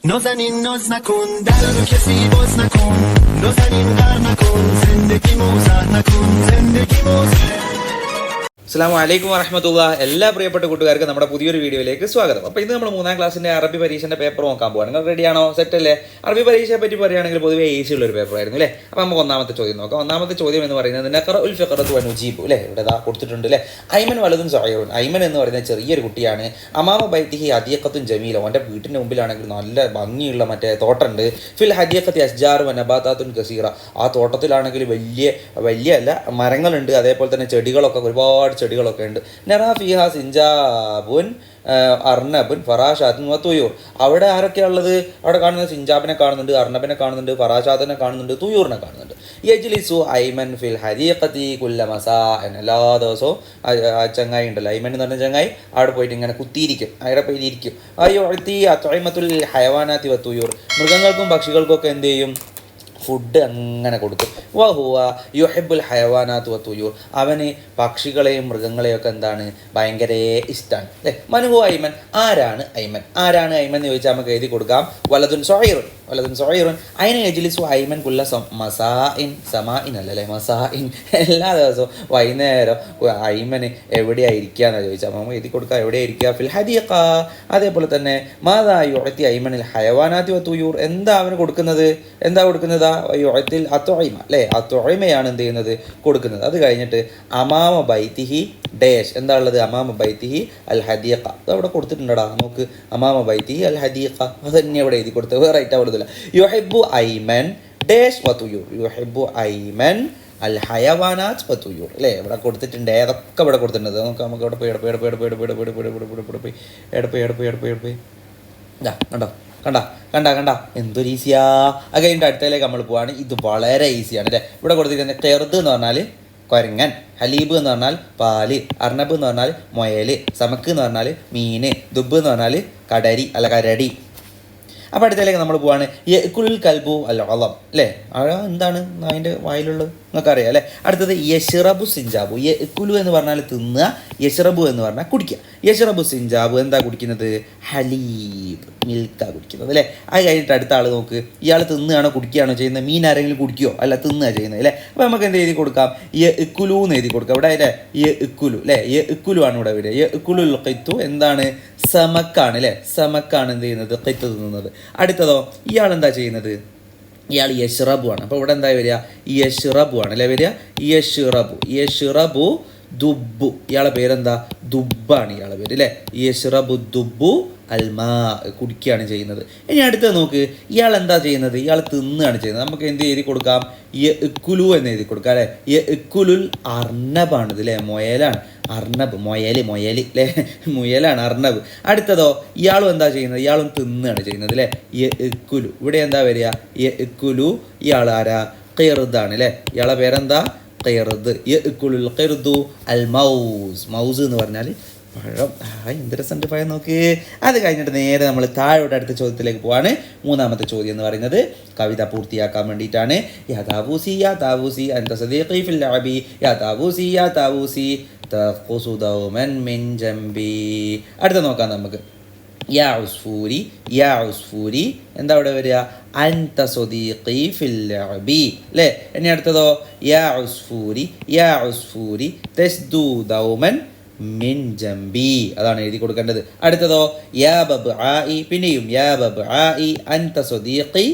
نازنین ناز نکن در رو کسی باز نکن نازنین غر نکن زندگی موزه نکن زندگی موزه. അസ്സലാമു അലൈക്കും വറഹ്മത്തുള്ളാ. എല്ലാ പ്രിയപ്പെട്ട കൂട്ടുകാർക്കും നമ്മുടെ പുതിയൊരു വീഡിയോയിലേക്ക് സ്വാഗതം. അപ്പോൾ ഇത് നമ്മൾ 3ാം ക്ലാസ്സിൻ്റെ അറബി പരീക്ഷൻ്റെ പേപ്പർ നോക്കാൻ പോവാണ്. നിങ്ങൾ റെഡിയാണോ? സെറ്റല്ലേ? അറബി പരീക്ഷയെ പറ്റി പറയുകയാണെങ്കിൽ പൊതുവേ ഈസി ഉള്ളൊരു പേപ്പറായിരുന്നു അല്ലേ? അപ്പോൾ നമുക്ക് ഒന്നാമത്തെ ചോദ്യം നോക്കാം. ഒന്നാമത്തെ ചോദ്യം എന്ന് പറയുന്നത് നഖറഉൽ ഫഖറത്തു വനുജീബു അല്ലേ? ഇവിടെ ഇതാ കൊടുത്തിട്ടുണ്ട് അല്ലേ? ഐമൻ വലതും സഹീറുൻ. ഐമൻ എന്ന് പറയുന്നത് ചെറിയൊരു കുട്ടിയാണ്. അമാമ ബൈത്തിഹി ഹദിയഖത്തുൻ ജമീല. അവൻ്റെ വീട്ടിൻ്റെ മുമ്പിലാണെങ്കിൽ നല്ല ഭംഗിയുള്ള മറ്റേ തോട്ടമുണ്ട്. ഫിൽ ഹദിയഖത്തി അസ്ജാറു വനബാതാത്തുൻ കസീറ. ആ തോട്ടത്തിലാണെങ്കിൽ വലിയ അല്ല മരങ്ങളുണ്ട്, അതേപോലെ തന്നെ ചെടികളൊക്കെ ഒരുപാട് ചെടികളൊക്കെ ഉണ്ട്. നറാ ഫിഹ സിഞ്ചാബുൻ അർണബുൻ ഫറാഷാത്തുൻ വതുയൂർ. അവിടെ ആരൊക്കെയുള്ളത്? അവിടെ കാണുന്നത് സിഞ്ചാബിനെ കാണുന്നുണ്ട്, അർണബിനെ കാണുന്നുണ്ട്, ഫറാഷാത്തിനെ കാണുന്നുണ്ട്, തുയൂറിനെ കാണുന്നുണ്ട്. യജ്ലിസു ഐമൻ ഫിൽ ഹദീഖതി കുല്ല മസാ. എല്ലാ ദിവസവും ആ ചങ്ങായി ഉണ്ടല്ലോ, ഐമൻ എന്ന് പറഞ്ഞ ചങ്ങായി അവിടെ പോയിട്ട് ഇങ്ങനെ കുത്തിയിരിക്കും, അവിടെ പോയി ഇരിക്കും. അയ്യൊഴുത്തി അത്വൈമത്തുൽ ഹയവാനാത്തി വത്തുയൂർ. മൃഗങ്ങൾക്കും പക്ഷികൾക്കും ഒക്കെ എന്ത് ചെയ്യും? ഫുഡ് അങ്ങനെ കൊടുക്കും. വഹുവ യുഹിബ്ബുൽ ഹയവാനാത്ത് വത്തുയൂർ. അവന് പക്ഷികളെയും മൃഗങ്ങളെയും ഒക്കെ എന്താണ്? ഭയങ്കര ഇഷ്ടമാണ് അല്ലേ? മനുഹു ഐമൻ. ആരാണ് ഐമൻ? ആരാണ് ഐമൻ എന്ന് ചോദിച്ചാൽ നമുക്ക് എഴുതി കൊടുക്കാം. വലതുൻ സൊഹീറുൻ. വലതുൻ സൊഹീറുൻ അതിന് യജ്ലിസു ഐമൻ കുല്ല മസാഇൻ. സമാഇൻ അല്ലല്ലേ, മസാഇൻ. എല്ലാ ദിവസവും വൈകുന്നേരം ഐമന് എവിടെയായിരിക്കുക എന്ന് ചോദിച്ചാൽ നമുക്ക് എഴുതി കൊടുക്കാം. എവിടെയായിരിക്കുക? ഫിൽ ഹദീഖ. അതേപോലെ തന്നെ മാദാ യുഅതി ഐമനിൽ ഹയവാനാത്തി വത്തുയൂർ. എന്താ അവന് കൊടുക്കുന്നത്? എന്താ കൊടുക്കുന്നത്? യുഅത്തിൽ അത്വഇമ അല്ലേ? അത്വഇമയാണ് എന്ത് ചെയ്യുന്നത്? കൊടുക്കുന്നത്. അത് കഴിഞ്ഞിട്ട് അമാമ ബൈത്തിഹി ഡേഷ്. എന്താ ഉള്ളത്? അമാമ ബൈത്തിഹി അൽ ഹദീഖ. അത് അവിടെ കൊടുത്തിട്ടുണ്ടടാ, നമുക്ക് അമാമ ബൈത്തിഹി അൽ ഹദീഖ. അത് തന്നെ അവിടെ എഴുതി കൊടുത്തത്, വേറെ ആയിട്ട് അവിടെ യുഹിബ്ബു ഐമൻ ഡേഷ് വതുയൂർ. യുഹിബ്ബു ഐമൻ അൽ ഹയവാനാത്ത് വതുയൂർ അല്ലേ? ഇവിടെ കൊടുത്തിട്ടുണ്ട്. ഏതൊക്കെ ഇവിടെ കൊടുത്തിട്ടുണ്ട് നമുക്ക് അവിടെ പോയി കണ്ട എന്തൊരു ഈസിയാ. അത് കഴിഞ്ഞിട്ട് അടുത്തതിലേക്ക് നമ്മൾ പോവാണ്. ഇത് വളരെ ഈസിയാണ് അല്ലേ? ഇവിടെ കൊടുത്തിരിക്കുന്നത് ഖെർദ് എന്ന് പറഞ്ഞാൽ കൊരങ്ങൻ, ഹലീബ് എന്ന് പറഞ്ഞാൽ പാല്, അർണബ് എന്ന് പറഞ്ഞാൽ മുയൽ, സമക്ക് എന്ന് പറഞ്ഞാൽ മീന്, ദുബ് എന്ന് പറഞ്ഞാൽ കരടി. അപ്പോൾ അടുത്തതിലേക്ക് നമ്മൾ പോവാണ്. യഅ്കുലുൽ കൽബു അൽ അളം അല്ലേ? എന്താണ് അതിൻ്റെ വായിലുള്ളത് നിങ്ങൾക്കറിയാം അല്ലേ? അടുത്തത് യശ്റബു സിഞ്ചാബു. യഅ്കുലു എന്ന് പറഞ്ഞാൽ തിന്നുക, യശ്റബു എന്ന് പറഞ്ഞാൽ കുടിക്കുക. യശ്റബു സിഞ്ചാബു എന്താ കുടിക്കുന്നത്? ഹലീബ്, മിൽക്കാണ് കുടിക്കുന്നത് അല്ലേ? അത് കഴിഞ്ഞിട്ട് അടുത്ത ആൾ നോക്ക്. ഇയാൾ തിന്നുകയാണോ കുടിക്കുകയാണോ ചെയ്യുന്നത്? മീൻ ആരെങ്കിലും കുടിക്കുകയോ? അല്ല, തിന്നുക ചെയ്യുന്നത് അല്ലേ? അപ്പോൾ നമുക്ക് എന്ത് എഴുതി കൊടുക്കാം? യഅ്കുലു എന്ന് എഴുതി കൊടുക്കാം. ഇവിടെ അല്ലേ യഅ്കുലു അല്ലേ? യഅ്കുലു ആണ് ഇവിടെ വരിക. യഅ്കുലുൽ ഖിത്തു എന്താണ്? സമക്കാണ് അല്ലേ? സമക്കാണ് എന്ത് ചെയ്യുന്നത്? ഖിത്ത് തിന്നുന്നത്. അടുത്തതോ ഇയാൾ എന്താ ചെയ്യുന്നത്? ഇയാൾ യശ്റബു ആണ്. അപ്പോൾ ഇവിടെ എന്താ വരിക? യശ്റബു ആണ് അല്ലേ വരിക? യശ്റബു ദുബ്ബു. ഇയാളെ പേരെന്താ? ദുബ്ബാണ് ഇയാളെ പേര് അല്ലേ? യശ്റബു ദുബ്ബു അൽമാ, കുടിക്കുകയാണ് ചെയ്യുന്നത്. ഇനി അടുത്ത നോക്ക്. ഇയാൾ എന്താ ചെയ്യുന്നത്? ഇയാൾ തിന്നുകയാണ് ചെയ്യുന്നത്. നമുക്ക് എന്ത് എഴുതി കൊടുക്കാം? യഅ്കുലു എന്ന് എഴുതി കൊടുക്കാം അല്ലേ? യഅ്കുലുൽ അർണബാണിത് അല്ലേ? മുയലാണ് അർണബ്. മുയൽ അല്ലേ? മുയലാണ് അർണബ്. അടുത്തതോ ഇയാളും എന്താ ചെയ്യുന്നത്? ഇയാളും തിന്നുകയാണ് ചെയ്യുന്നത് അല്ലേ? യഅ്കുലു. ഇവിടെ എന്താ വരിക? യഅ്കുലു. ഇയാൾ ആരാ? ഖിർദാണ് അല്ലേ? ഇയാളെ പേരെന്താ? ഖിർദ്. യഅ്കുലുൽ ഖിർദു അൽ മൗസ്. മൗസ് എന്ന് പറഞ്ഞാൽ പഴം. ഇൻട്രസ്റ്റൻ്റ് പഴം നോക്ക്. അത് കഴിഞ്ഞിട്ട് നേരെ നമ്മൾ താഴോട്ട് അടുത്ത ചോദ്യത്തിലേക്ക് പോവാണ്. 3ാമത്തെ ചോദ്യം എന്ന് പറയുന്നത് കവിത പൂർത്തിയാക്കാൻ വേണ്ടിയിട്ടാണ്. യാ താവൂസി യാ താവൂസി അൻത സദീഖി ഫിൽ ലഅബി യാ താവൂസി യാ താവൂസി തഖുസു ദൗമൻ മിൻ ജംബി. അടുത്ത നോക്കാം നമുക്ക്. യാ ഉസ്ഫൂരി എന്താ ഇവിടെ വരിക? അൻത സദീഖി ഫിൽ ലഅബി അല്ലേ? ഇനി അടുത്തതോ യാ ഉസ്ഫൂരി തസ്ദു ദൗമൻ മിൻ ജംബി. അതാണ് എഴുതി കൊടുക്കേണ്ടത്. അടുത്തതോ യാ ബബ്ആഇ. പിന്നെയും യാ ബബ്ആഇ അൻത സദീഖി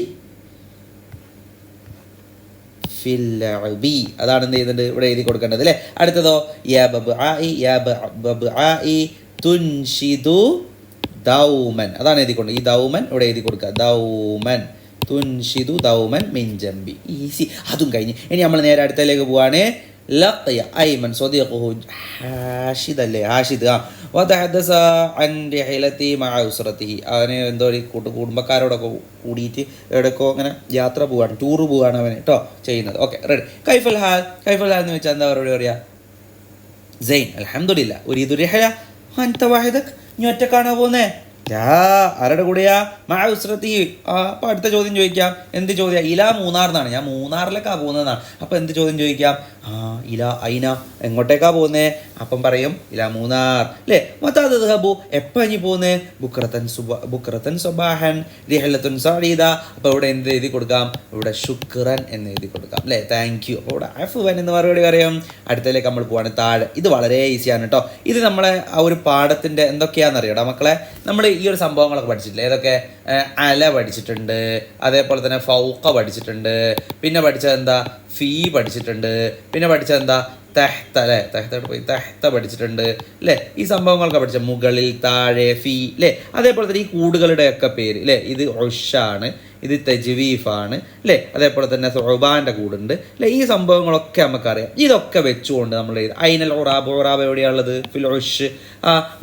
ഫിൽ ലഅബി. അതാണ് എന്ത് ചെയ്യുന്നുണ്ട്? ഇവിടെ എഴുതി കൊടുക്കേണ്ടത് അല്ലേ? അടുത്തതോ യാ ബബ്ആഇ തുൻഷിദു ദൗമൻ. അതാണ് എഴുതി കൊടുക്കുക. ഈ ദൗമൻ ഇവിടെ എഴുതി കൊടുക്കുക. ദൗമൻ തുൻഷിദു ദൗമൻ മിൻ ജംബി. ഈസി. അതും കഴിഞ്ഞ് ഇനി നമ്മൾ നേരെ അടുത്തതിലേക്ക് പോവാണ്. ലഖിയ ഐമൻ സ്വദീഖുഹു ഹാഷിദ് അല്ലേ? ഹാഷിദ്. വതഹദസ അൻ റിഹലതി മഅ ഉസ്റതിഹി. അവന് എന്തോ ഒരു കുടുംബക്കാരോടൊക്കെ കൂടിയിട്ട് എവിടെയൊക്കെ ഇങ്ങനെ യാത്ര പോവാണ്, ടൂർ പോവാണ് അവന് കേട്ടോ ചെയ്യുന്നത്. Okay, ready. കൈഫൽ ഹാൽ എന്ന് വെച്ചാൽ എന്താ പറയുക? സെയിൻ അൽഹംദുലില്ലാ. ഉരീദു റിഹല അൻത വഹദക്. നീ ഒറ്റക്കാണോ പോകുന്നേ? ആരുടെ കൂടെയാ മാ ഉസ്രത്തി. അപ്പൊ അടുത്ത ചോദ്യം ചോദിക്കാം. എന്ത് ചോദ്യം? ഇല മൂന്നാർ എന്നാണ്, ഞാൻ മൂന്നാറിലേക്കാ പോകുന്നതെന്നാണ്. അപ്പൊ എന്ത് ചോദ്യം ചോദിക്കാം? ഇല ഐന, എങ്ങോട്ടേക്കാ പോകുന്നേ? അപ്പം പറയും ഇല മൂന്നാർ അല്ലേ. മത്താദ് എപ്പ ഇനി പോകുന്നേ? ബുക്രത്തൻ സുബാഹൻ റിഹലത്തുൻ സഈദ. അപ്പൊ ഇവിടെ എന്ത് എഴുതി കൊടുക്കാം? ഇവിടെ ശുക്രൻ എന്ന് എഴുതി കൊടുക്കാം അല്ലേ, താങ്ക് യു. അപ്പോൾ ഇവിടെ അഫ്വൻ എന്ന് മറുപടി പറയാം. അടുത്തതിലേക്ക് നമ്മൾ പോവാണ് താഴെ. ഇത് വളരെ ഈസിയാണ് കേട്ടോ. ഇത് നമ്മളെ ആ ഒരു പാഠത്തിന്റെ എന്തൊക്കെയാണെന്നറിയടാ മക്കളെ. നമ്മൾ ഈ ഒരു സംഭവങ്ങളൊക്കെ പഠിച്ചിട്ടില്ല. ഏതൊക്കെ? അല പഠിച്ചിട്ടുണ്ട്, അതേപോലെ തന്നെ ഫൗഖ പഠിച്ചിട്ടുണ്ട്, പിന്നെ പഠിച്ചത് എന്താ? ഫീ പഠിച്ചിട്ടുണ്ട്, പിന്നെ പഠിച്ചത് എന്താ? തെഹ്ത അല്ലേ, തെഹ്തോട് പോയി തെഹ്ത പഠിച്ചിട്ടുണ്ട് അല്ലേ. ഈ സംഭവങ്ങളൊക്കെ പഠിച്ച മുകളിൽ, താഴെ, ഫീ അല്ലേ. അതേപോലെ തന്നെ ഈ കൂടുകളുടെയൊക്കെ പേര് അല്ലേ. ഇത് ഒഷാണ്, ഇത് തജ്വീഫാണ് അല്ലേ. അതേപോലെ തന്നെ സുബാൻ്റെ കൂടുണ്ട് അല്ലേ. ഈ സംഭവങ്ങളൊക്കെ നമുക്കറിയാം. ഇതൊക്കെ വെച്ചുകൊണ്ട് നമ്മൾ ഐനൽ ഒറാബ്, ഒറാബ് എവിടെയാണുള്ളത്? ഫിൽ ഒഷ്.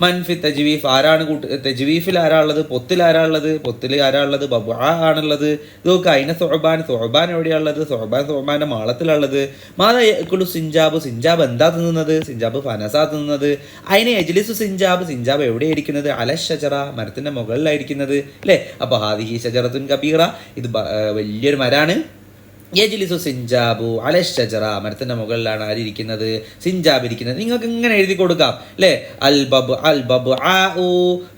മൻഫി തജ്വീഫ്, ആരാണ് തജ്വീഫിൽ ആരാളുള്ളത്? പൊത്തിൽ ആരാളുള്ളത്? പൊത്തിൽ ആരാളുള്ളത്? ബബ് ആണുള്ളത്. ഇതൊക്കെ ഐന സുബാൻ, സുബാൻ എവിടെയാണുള്ളത്? സുബാൻ്റെ മാളത്തിലുള്ളത്. മാതാ സിഞ്ചാബ്, സിഞ്ചാബ് എന്താ തിന്നുന്നത്? സിഞ്ചാബ് ഫനസാ തിന്നുന്നത്. ഐന എജ്ലിസു സിഞ്ചാബ്, സിഞ്ചാബ് എവിടെയായിരിക്കുന്നത്? അല ഷജറ, മരത്തിന്റെ മുകളിലായിരിക്കുന്നത് അല്ലേ. അപ്പൊ ഹാദിഹി ഷജറത്തുൻ കബീറ, ഇത് വലിയൊരു മരാണ്. യജ്ലിസു സിഞ്ചാബു അല ഷജറ, മരത്തിന്റെ മുകളിലാണ് ആരിയിരിക്കുന്നത്? സിഞ്ചാബ് ഇരിക്കുന്നത്. നിങ്ങൾക്ക് ഇങ്ങനെ എഴുതി കൊടുക്കാം അല്ലേ. അൽ ബബ് ആഉ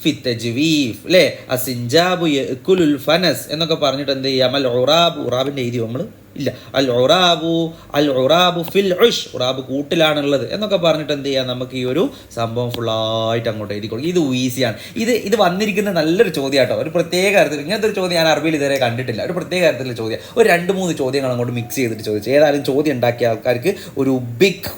ഫി തജ്വീഫ് അല്ലേ. അസിഞ്ചാബു യഅകുലുൽ ഫനസ് എന്നൊക്കെ പറഞ്ഞിട്ട് എന്ത് ചെയ്യാം? അൽ ഉറാബ്, ഉറാബിന്റെ എഴുതി നമ്മൾ ഇല്ല. അൽ ഉറാബു ഫിൽ ഉഷ്, ഉറാബ് കൂട്ടിലാണുള്ളത് എന്നൊക്കെ പറഞ്ഞിട്ട് എന്ത് ചെയ്യാം? നമുക്ക് ഈ ഒരു സംഭവം ഫുള്ളായിട്ട് അങ്ങോട്ട് എഴുതി കൊടുക്കും. ഇത് ഈസിയാണ്. ഇത് വന്നിരിക്കുന്ന നല്ലൊരു ചോദ്യം കേട്ടോ. ഒരു പ്രത്യേക കാര്യത്തിൽ ഇങ്ങനത്തെ ഒരു ചോദ്യം ഞാൻ അറബിയിൽ ഇതുവരെ കണ്ടിട്ടില്ല. ഒരു പ്രത്യേക കാര്യത്തിലുള്ള ചോദ്യം, ഒരു 2-3 ചോദ്യങ്ങൾ അങ്ങോട്ട് മിക്സ് ചെയ്തിട്ട് ചോദിച്ചു. ഏതായാലും ചോദ്യം ഉണ്ടാക്കിയ ആൾക്കാർക്ക് ഒരു ബിഗ്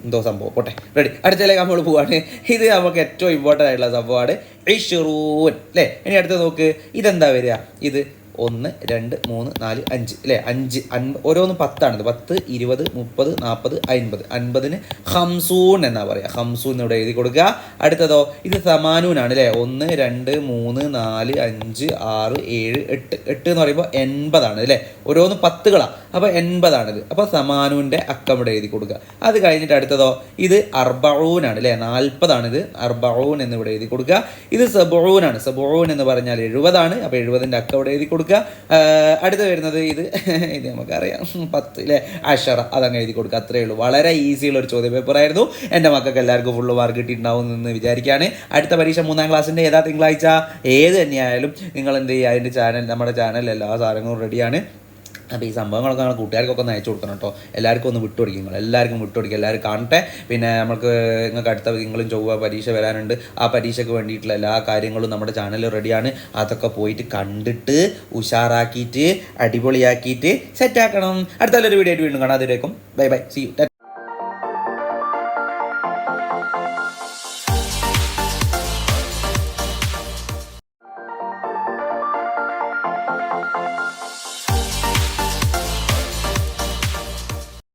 എന്തോ സംഭവം. പോട്ടെ, റെഡി. അടുത്തതിലേക്ക് നമ്മൾ പോവാണ്. ഇത് നമുക്ക് ഏറ്റവും ഇമ്പോർട്ടൻ്റ് ആയിട്ടുള്ള സംഭവമാണ് ഇഷ്റൂൻ അല്ലേ. ഇനി അടുത്ത് നോക്ക്, ഇതെന്താ വരിക? ഇത് 1, 2, 3, 4, 5 അല്ലേ. 5 ഓരോന്ന് 10ആണിത്. 10, 20, 30, 40, 50. 50-ന് ഹംസൂൻ എന്നാ പറയുക. ഹംസൂൻ ഇവിടെ എഴുതി കൊടുക്കുക. അടുത്തതോ ഇത് സമാനൂനാണ് അല്ലേ. 1, 2, 3, 4, 5, 6, 7, 8. 8 എന്ന് പറയുമ്പോൾ 80 അല്ലേ. ഓരോന്ന് 10കളാണ്. അപ്പോൾ 80 അപ്പോൾ സമാനൂൻ്റെ അക്കം ഇവിടെ എഴുതി കൊടുക്കുക. അത് കഴിഞ്ഞിട്ട് അടുത്തതോ ഇത് അർബഊനാണ് അല്ലേ. 40 ഇത്. അർബഊൻ എന്ന് ഇവിടെ എഴുതി കൊടുക്കുക. ഇത് സബൂനാണ്. സബൂൻ എന്ന് പറഞ്ഞാൽ 70. അപ്പോൾ 70ൻ്റെ അക്കം ഇവിടെ എഴുതി കൊടുക്കുക. അടുത്ത് വരുന്നത് ഇത് നമുക്കറിയാം 10 അല്ലേ. അഷറ, അതങ്ങ് എഴുതി കൊടുക്കുക. അത്രയേ ഉള്ളൂ. വളരെ ഈസിയുള്ള ഒരു ചോദ്യ പേപ്പറായിരുന്നു. എൻ്റെ മക്കൾക്ക് എല്ലാവർക്കും ഫുള്ള് മാർക്ക് കിട്ടിയിട്ടുണ്ടാവും എന്ന് വിചാരിക്കുകയാണ്. അടുത്ത പരീക്ഷ 3ാം ക്ലാസ്സിൻ്റെ ഏതാ തിങ്കളാഴ്ച ഏത് തന്നെയായാലും നിങ്ങൾ എന്ത് ചെയ്യുക? അതിൻ്റെ ചാനൽ, നമ്മുടെ ചാനലിൽ എല്ലാ സാധനങ്ങളും റെഡിയാണ്. അപ്പോൾ ഈ സംഭവങ്ങളൊക്കെ നമ്മൾ കൂട്ടുകാർക്കൊക്കെ ഒന്ന് അയച്ചു കൊടുക്കണം കേട്ടോ. എല്ലാവർക്കും ഒന്ന് വിട്ടുകൊടുക്കും. എല്ലാവർക്കും വിട്ടുകൊടുക്കുക. എല്ലാവരും കാണട്ടെ. പിന്നെ നമുക്ക് നിങ്ങൾക്ക് അടുത്ത തിങ്കളും ചൊവ്വ പരീക്ഷ വരാനുണ്ട്. ആ പരീക്ഷയ്ക്ക് വേണ്ടിയിട്ടുള്ള എല്ലാ കാര്യങ്ങളും നമ്മുടെ ചാനലിൽ റെഡിയാണ്. അതൊക്കെ പോയിട്ട് കണ്ടിട്ട് ഉഷാറാക്കിയിട്ട് അടിപൊളിയാക്കിയിട്ട് സെറ്റാക്കണം. അടുത്ത നല്ലൊരു വീഡിയോ ആയിട്ട് വീണ്ടും കാണാം. അതിലേക്കും ബൈ ബൈ, സീ യു.